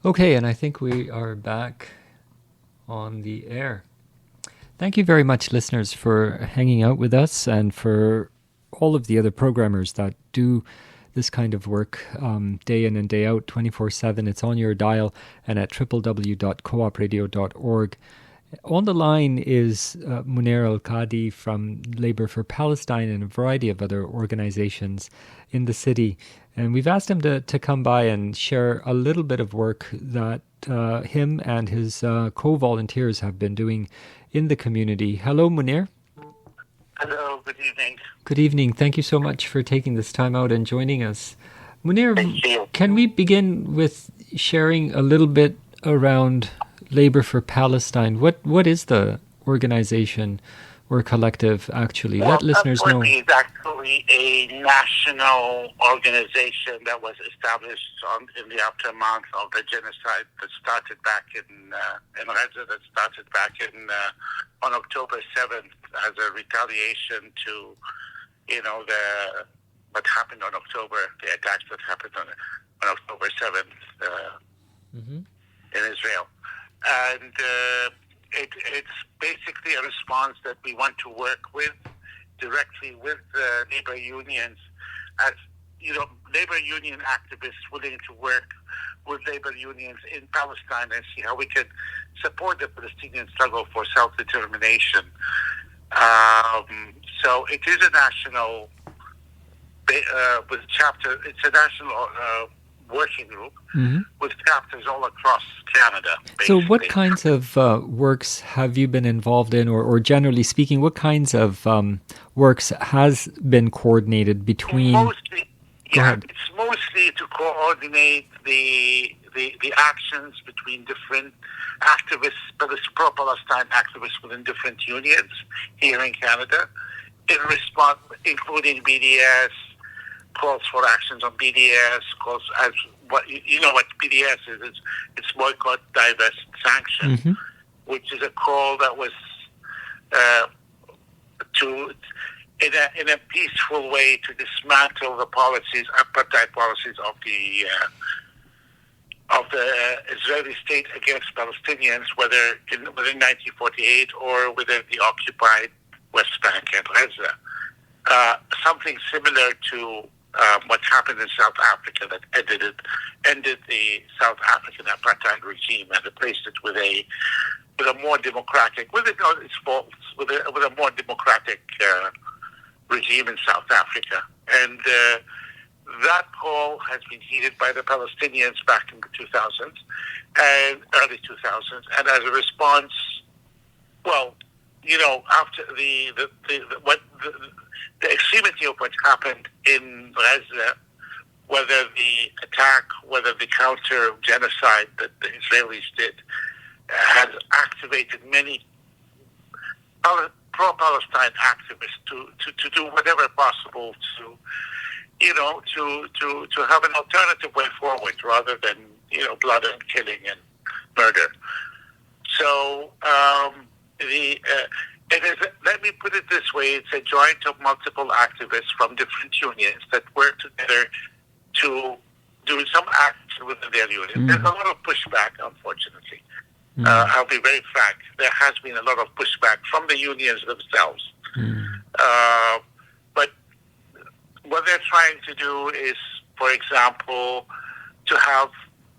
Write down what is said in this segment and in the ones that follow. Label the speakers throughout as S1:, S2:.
S1: Okay, and I think we are back on the air. Thank you very much, listeners, for hanging out with us, and for all of the other programmers that do this kind of work day in and day out, 24/7. It's on your dial and at www.coopradio.org. On the line is Munir El Kadi from Labour for Palestine and a variety of other organizations in the city. And we've asked him to come by and share a little bit of work that him and his co-volunteers have been doing in the community. Hello, Munir.
S2: Hello, good evening.
S1: Good evening. Thank you so much for taking this time out and joining us. Munir,
S2: Thank you.
S1: can we begin with sharing a little bit around Labour for Palestine? What is the organization or collective, actually? Let listeners know.
S2: It's actually a national organization that was established in the aftermath of the genocide that started back in Gaza, on October 7th as a retaliation to, what happened on October, the attacks that happened on October 7th in Israel. And it's basically a response that we want to work directly with labor unions, as labor union activists willing to work with labor unions in Palestine and see how we can support the Palestinian struggle for self-determination. So it is a national with chapter. It's a national working group with chapters all across Canada. Basically.
S1: So what kinds of works have you been involved in, or generally speaking, what kinds of works has been coordinated between...
S2: It's mostly to coordinate the actions between different activists, pro-Palestine activists within different unions here in Canada, in response, including BDS, calls for actions on BDS, calls as what BDS is. It's boycott, divest, sanction, which is a call that was in a peaceful way to dismantle the policies, apartheid policies of the Israeli state against Palestinians, whether within 1948 or within the occupied West Bank and Gaza. Something similar to what happened in South Africa that ended the South African apartheid regime and replaced it with a more democratic, with its faults, with a more democratic regime in South Africa. And that call has been heeded by the Palestinians back in the 2000s and early 2000s. And as a response, after the extremity of what happened in Gaza, whether the attack, whether the counter-genocide that the Israelis did, has activated many pro-Palestine activists to do whatever possible to have an alternative way forward rather than, blood and killing and murder. So let me put it this way, it's a joint of multiple activists from different unions that work together to do some action within their union. There's a lot of pushback, unfortunately. I'll be very frank. There has been a lot of pushback from the unions themselves. But what they're trying to do is, for example, to have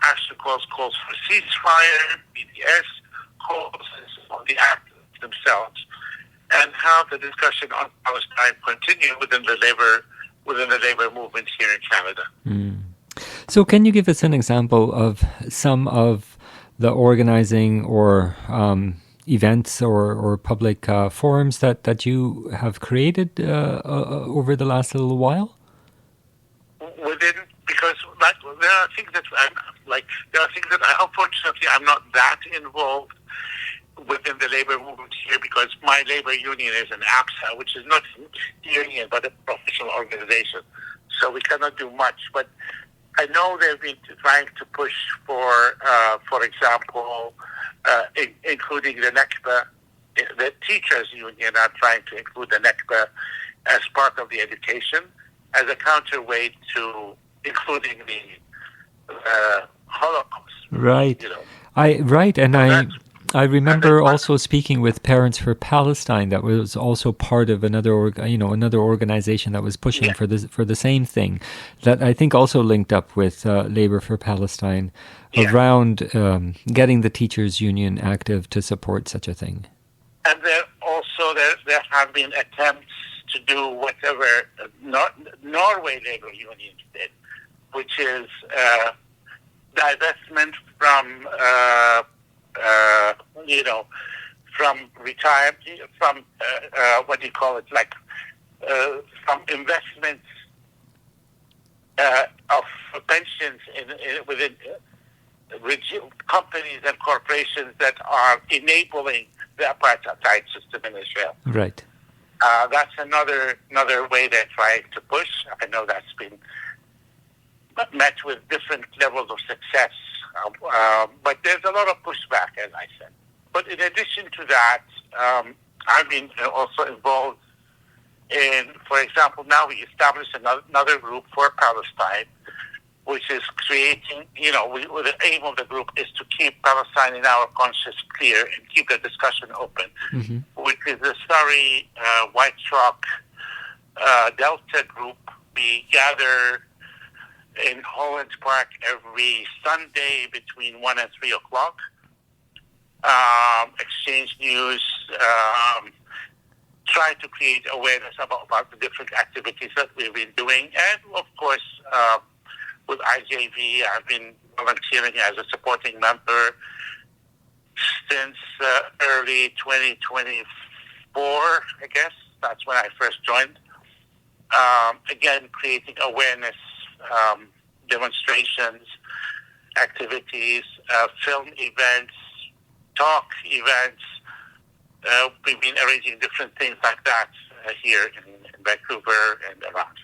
S2: action calls for ceasefire, BDS calls on the activists themselves, and have the discussion on Palestine continue within the labor movement here in Canada.
S1: So can you give us an example of some of the organizing or events or public forums that you have created over the last little while?
S2: Because there are things that unfortunately I'm not that involved within the labor movement here, because my labor union is an APSA, which is not a union but a professional organization. So we cannot do much. But I know they've been trying to push for example, including the Nakba. The teachers union are trying to include the Nakba as part of the education, as a counterweight to including the Holocaust.
S1: Right.
S2: You know.
S1: I remember also speaking with Parents for Palestine. That was also part of another organization that was pushing for the same thing. That I think also linked up with Labor for Palestine around getting the teachers' union active to support such a thing.
S2: And there have been attempts to do whatever Norway labor unions did, which is divestment from from investments of pensions within companies and corporations that are enabling the apartheid system in Israel.
S1: Right.
S2: That's another way they're trying to push. I know that's been met with different levels of success. But there's a lot of pushback, as I said. But in addition to that, I've been also involved in, for example, now we established another group for Palestine, which is creating, the aim of the group is to keep Palestine in our conscience clear and keep the discussion open, which is the Surrey White Rock Delta group. We gather in Holland Park every Sunday between 1 and 3 o'clock. Exchange news, try to create awareness about the different activities that we've been doing. And, of course, with IJV, I've been volunteering as a supporting member since early 2024, I guess. That's when I first joined. Again, creating awareness, demonstrations, activities, film events, talk events. We've been arranging different things like that here in Vancouver and around.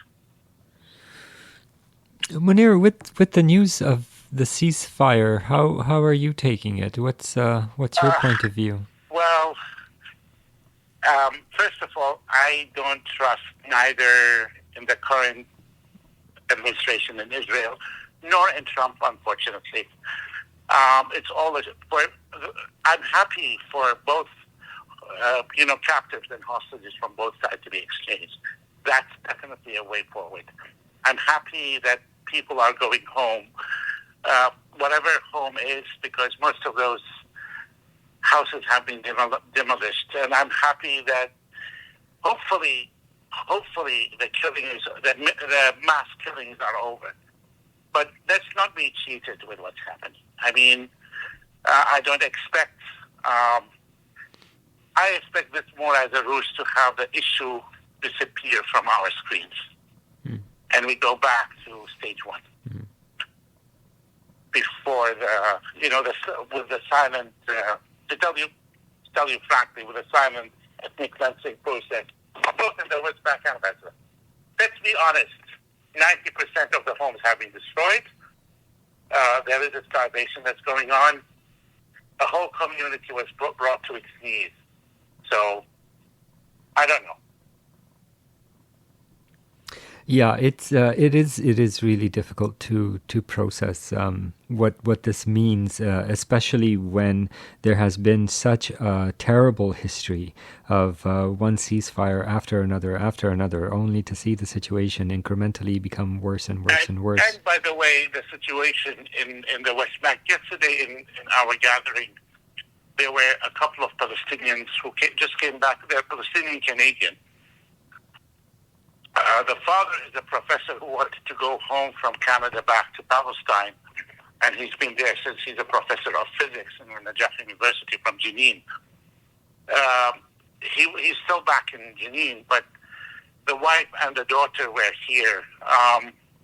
S1: Munir, with the news of the ceasefire, how are you taking it? What's your point of view?
S2: Well, first of all, I don't trust neither in the current administration in Israel nor in Trump, unfortunately. It's always I'm happy for both, captives and hostages from both sides to be exchanged. That's definitely a way forward. I'm happy that people are going home, whatever home is, because most of those houses have been demolished. And I'm happy that hopefully the killings, the mass killings are over. But let's not be cheated with what's happening. I mean, I don't expect. I expect this more as a ruse to have the issue disappear from our screens, and we go back to stage one. Before with the silent, to tell you frankly, with the silent ethnic cleansing process, both in the West Bank and Gaza. Let's be honest. 90% of the homes have been destroyed. There is a starvation that's going on. A whole community was brought to its knees. So, I don't know.
S1: Yeah, it is really difficult to process what this means, especially when there has been such a terrible history of one ceasefire after another, only to see the situation incrementally become worse and worse and worse.
S2: And by the way, the situation in the West Bank, yesterday in our gathering, there were a couple of Palestinians who just came back. They're Palestinian Canadian. The father is a professor who wanted to go home from Canada back to Palestine, and he's been there since he's a professor of physics in Najaf University from Jenin. He's still back in Jenin, but the wife and the daughter were here.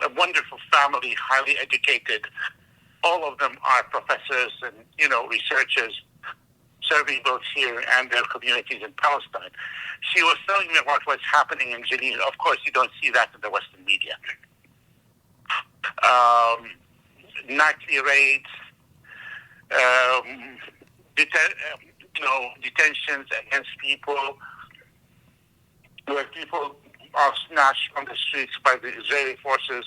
S2: A wonderful family, highly educated. All of them are professors and, researchers, serving both here and their communities in Palestine. She was telling me what was happening in Jenin. Of course, you don't see that in the Western media. Nightly raids, detentions against people, where people are snatched from the streets by the Israeli forces.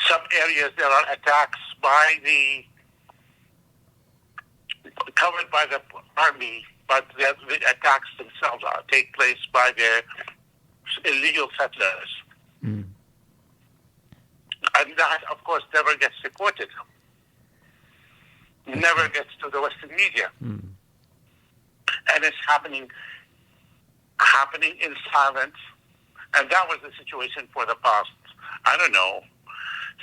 S2: Some areas there are attacks the army, but the attacks themselves take place by the illegal settlers.
S1: Mm.
S2: And that, of course, never gets reported. Never gets to the Western media.
S1: Mm.
S2: And it's happening in silence. And that was the situation for the past, I don't know,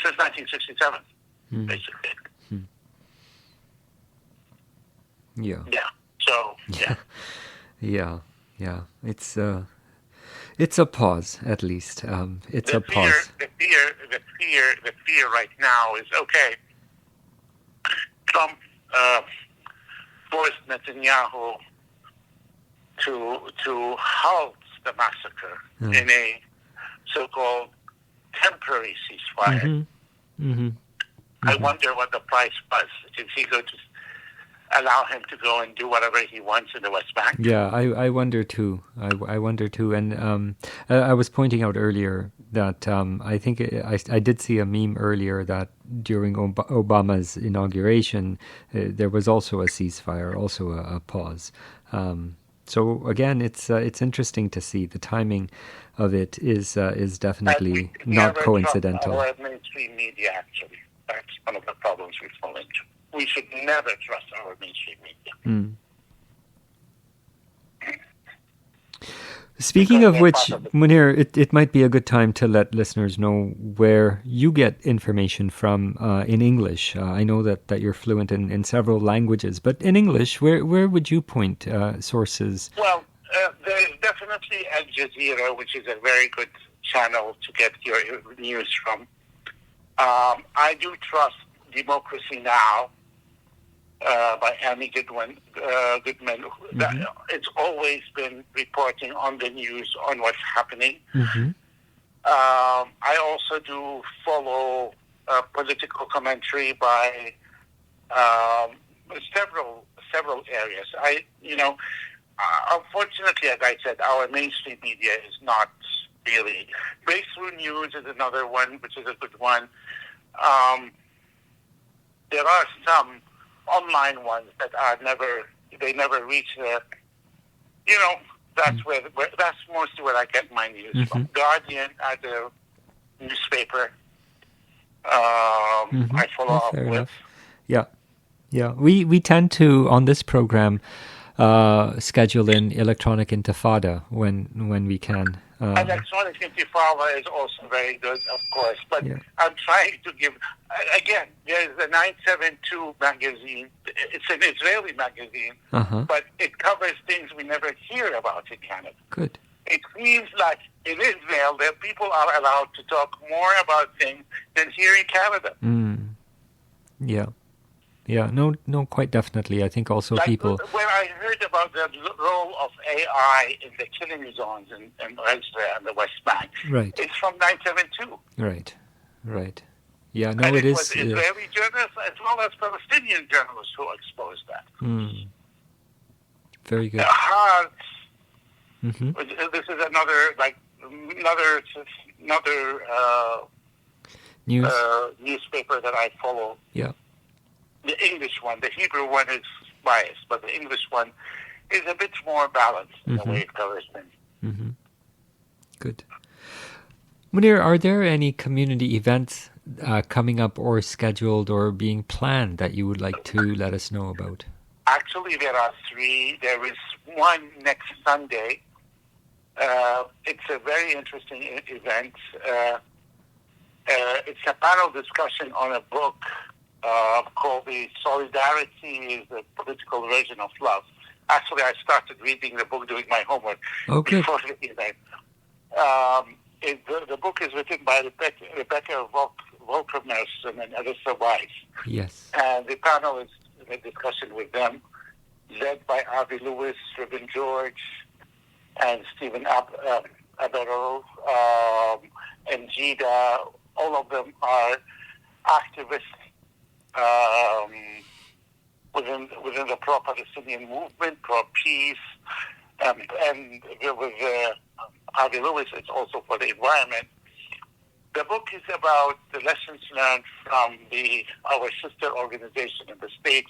S2: since 1967, basically.
S1: Mm. Yeah.
S2: Yeah. So, yeah.
S1: Yeah. It's a pause, at least. It's a pause.
S2: The fear right now is, okay, Trump forced Netanyahu to halt the massacre in a so-called temporary ceasefire.
S1: Mm-hmm. Mm-hmm.
S2: I wonder what the price was. Is he going to allow him to go and do whatever he wants in the West Bank?
S1: Yeah, I wonder too. I wonder too. And I was pointing out earlier that I think I did see a meme earlier that during Obama's inauguration, there was also a ceasefire, also a pause. So again, it's interesting to see the timing of it is definitely not coincidental.
S2: Our mainstream media, actually, that's one of the problems we fall into. We should never trust our mainstream media.
S1: Mm. Speaking of which, Munir, it might be a good time to let listeners know where you get information from in English. I know that you're fluent in several languages, but in English, where would you point sources?
S2: Well, there's definitely Al Jazeera, which is a very good channel to get your news from. I do trust Democracy Now! By Amy Goodman.
S1: Mm-hmm.
S2: It's always been reporting on the news on what's happening.
S1: Mm-hmm.
S2: I also do follow political commentary by several areas. Unfortunately, as I said, our mainstream media is not really. Breakthrough News is another one, which is a good one. There are some online ones that never reach the, that's that's mostly where I get my news from. Guardian as a newspaper, I follow up with.
S1: Enough. Yeah. We tend to, on this program, schedule in Electronic Intifada when we can.
S2: Electronic Intifada is also very good, of course. But I'm trying to give, again, there's the 972 magazine. It's an Israeli magazine, but it covers things we never hear about in Canada.
S1: Good.
S2: It seems like in Israel that people are allowed to talk more about things than here in Canada.
S1: Yeah, no, quite definitely. I think also people...
S2: When I heard about the role of AI in the killing zones in Israel and the West Bank,
S1: right.
S2: It's from 972.
S1: Right. Yeah, no,
S2: and
S1: it
S2: it
S1: is...
S2: was Israeli journalists as well as Palestinian journalists who exposed that.
S1: Very good.
S2: This is another newspaper that I follow.
S1: Yeah.
S2: The English one, the Hebrew one is biased, but the English one is a bit more balanced in the way it covers things.
S1: Good. Munir, are there any community events coming up or scheduled or being planned that you would like to let us know about?
S2: Actually, there are 3. There is one next Sunday. It's a very interesting event. It's a panel discussion on a book called The Solidarity is the Political Version of Love. Actually, I started reading the book, doing my homework before the event. The book is written by Rebecca Volker-Merson and Alyssa Weiss.
S1: Yes.
S2: And the panel is in a discussion with them, led by Avi Lewis, Ruben George, and Stephen Aberol, and Jida. All of them are activists within the pro-Palestinian movement, pro-peace, and with Avi Lewis, it's also for the environment. The book is about the lessons learned from our sister organization in the States,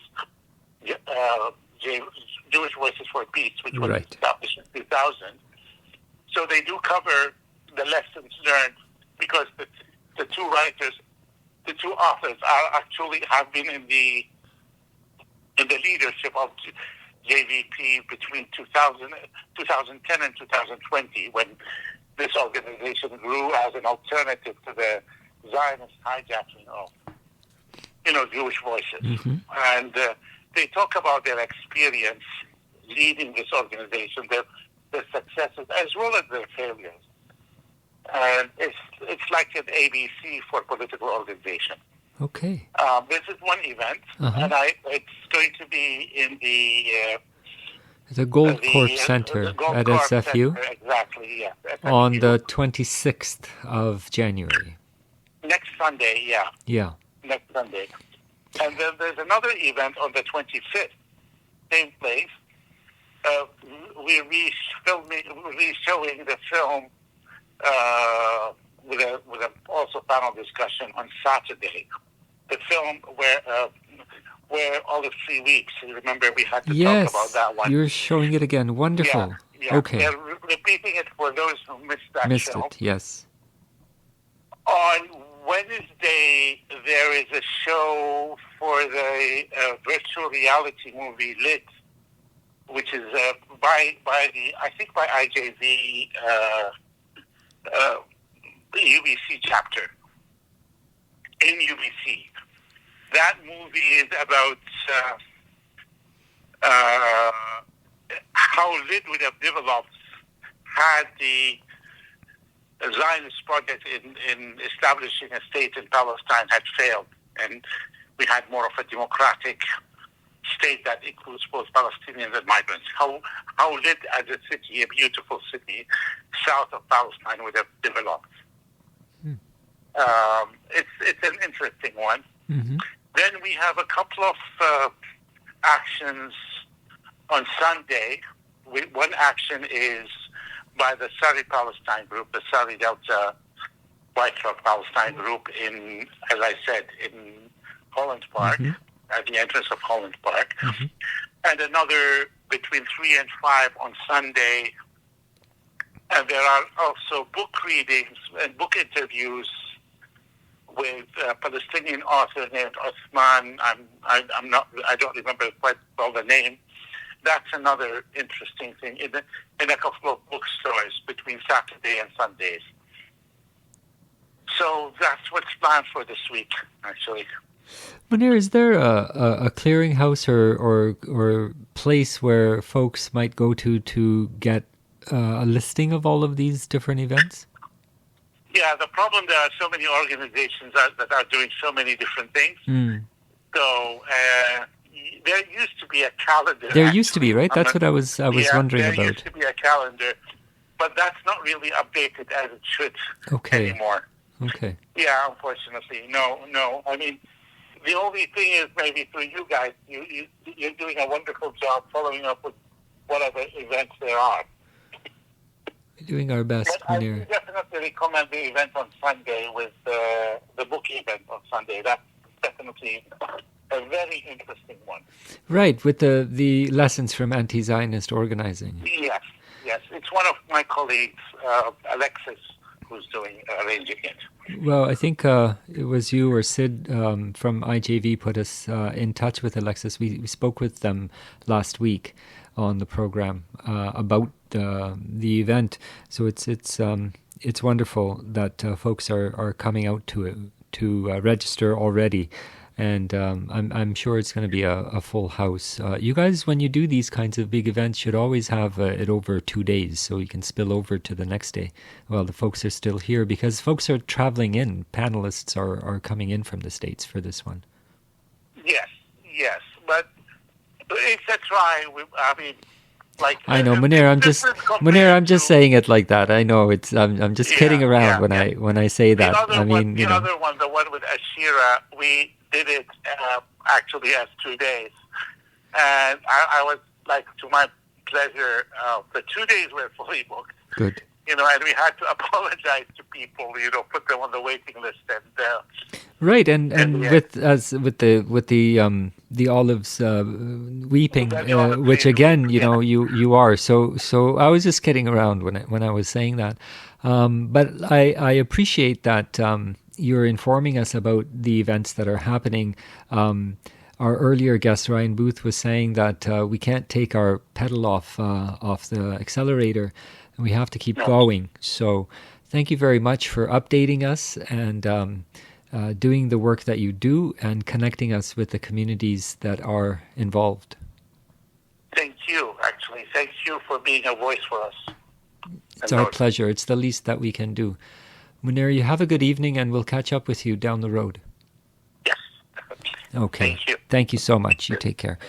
S2: Jewish Voices for Peace, which was established in 2000. So they do cover the lessons learned because the two writers, the two authors, have been in the leadership of JVP between 2010 and 2020, when this organization grew as an alternative to the Zionist hijacking of, Jewish voices.
S1: Mm-hmm.
S2: And they talk about their experience leading this organization, their successes as well as their failures. And it's like an ABC for political organization.
S1: Okay.
S2: This is one event, and it's going to be in
S1: the Gold Corp Center at SFU.
S2: Center, exactly, yeah. SFU.
S1: On the 26th of January.
S2: Next Sunday, yeah.
S1: Yeah.
S2: Next Sunday. And then there's another event on the 25th, same place. We're re-showing the film with a also panel discussion on Saturday. The film where all the 3 weeks. Remember, we had to talk about that one.
S1: You're showing it again. Wonderful.
S2: Yeah.
S1: Okay.
S2: They're repeating it for those who missed that film.
S1: Missed it, yes.
S2: On Wednesday, there is a show for the virtual reality movie Lit, which is by IJV UBC chapter in UBC. That movie is about how Lit would have developed had the Zionist project in establishing a state in Palestine had failed, and we had more of a democratic state that includes both Palestinians and migrants. How Lit as a city, a beautiful city south of Palestine, would have developed. It's an interesting one.
S1: Mm-hmm.
S2: Then we have a couple of actions on Sunday. One action is by the Sari Palestine group, the Sari Delta White Rock Palestine group in, as I said, in Holland Park, at the entrance of Holland Park.
S1: Mm-hmm.
S2: And another between 3 and 5 on Sunday. And there are also book readings and book interviews with a Palestinian author named Osman. I don't remember quite well the name. That's another interesting thing in a couple of bookstores between Saturday and Sundays. So that's what's planned for this week, actually.
S1: Munir, is there a clearinghouse or place where folks might go to get a listing of all of these different events?
S2: Yeah, the problem, there are so many organizations that are doing so many different things. So there used to be a calendar.
S1: There used to be, right? That's what I was wondering about.
S2: There used to be a calendar, but that's not really updated as it should anymore.
S1: Okay.
S2: Yeah, unfortunately. No. I mean, the only thing is maybe for you guys, you're doing a wonderful job following up with whatever events there are.
S1: Doing our best,
S2: but
S1: Munir.
S2: I definitely recommend the event on Sunday with the book event on Sunday. That's definitely a very interesting one.
S1: Right, with the lessons from Anti-Zionist organizing.
S2: Yes. It's one of my colleagues, Alexis, who's arranging it.
S1: Well, I think it was you or Sid from IJV put us in touch with Alexis. We spoke with them last week on the program about the event. So it's wonderful that folks are coming out to register already. And I'm sure it's going to be a full house. You guys, when you do these kinds of big events, should always have it over 2 days so you can spill over to the next day while the folks are still here, because folks are traveling in. Panelists are coming in from the States for this one.
S2: Yes. But it's a try.
S1: I know, Munir. I'm just saying it like that. I know it's. I'm just kidding around when I say that.
S2: Other one, the one with Ashira, we did it actually as 2 days, and I was like, to my pleasure, the 2 days were fully booked.
S1: Good.
S2: And we had to apologize to people, put them on the waiting list,
S1: right, and with the olives weeping, which again, you are. So I was just kidding around when I was saying that, but I appreciate that you're informing us about the events that are happening. Our earlier guest, Ryan Booth, was saying that we can't take our pedal off the accelerator, and we have to keep going. So thank you very much for updating us and doing the work that you do and connecting us with the communities that are involved.
S2: Thank you, actually. Thank you for being a voice for us.
S1: It's our pleasure. It's the least that we can do. Munir, you have a good evening, and we'll catch up with you down the road.
S2: Yes.
S1: Okay.
S2: Thank you.
S1: Thank you so much. You take care.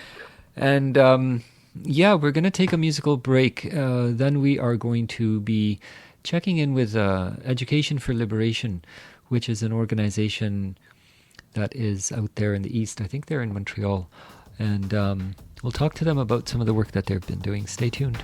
S1: And we're going to take a musical break. Then we are going to be checking in with Education for Liberation, which is an organization that is out there in the East. I think they're in Montreal. And we'll talk to them about some of the work that they've been doing. Stay tuned.